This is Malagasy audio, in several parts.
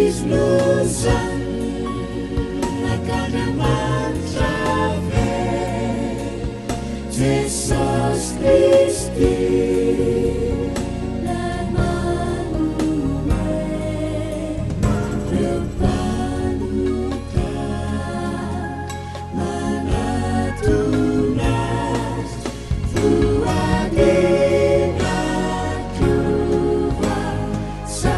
Isnusan nagkanamantrawe Jesus Christi dan manuwe repanuka manatunas fuadina kuva sa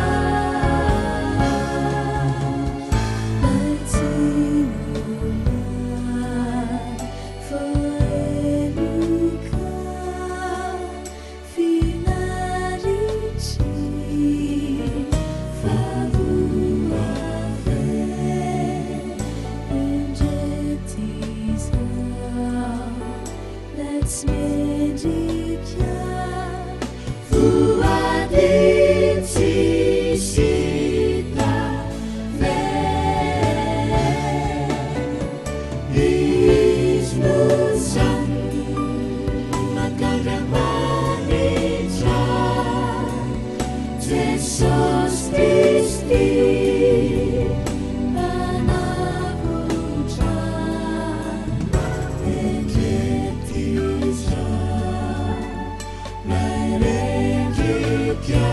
Jesus Christi Panaputra Eketisa Nairengikya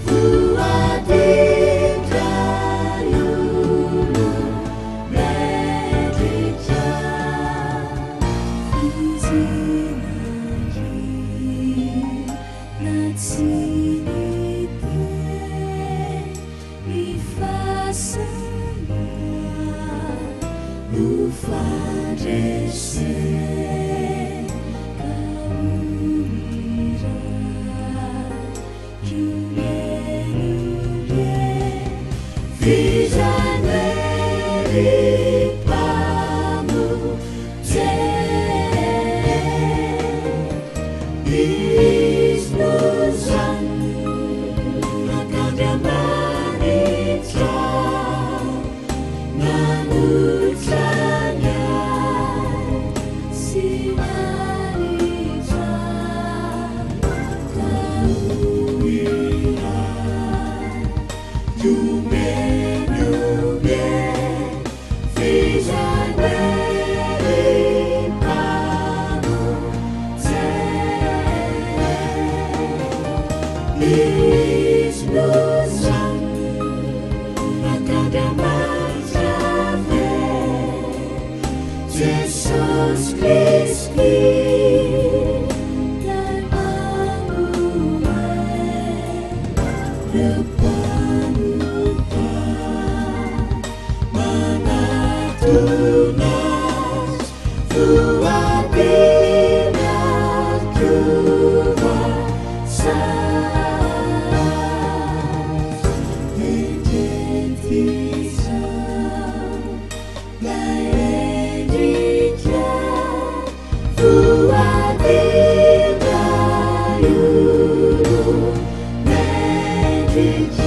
Fuadika Yulu Medikya Fizinaki Natsini Ufadese kaumira Jumenuye Vijaneri pamu te Isnusan nagadamanitra Nanutranya sinaritra kauira Jumenuye Vijaneri pamu te Isnusan nagkadamantrawe Jesus Christi dan manuwe repanuka manatunas fuadina kuva sa Eketisa Nairengikya Fuadina Yulu Medikya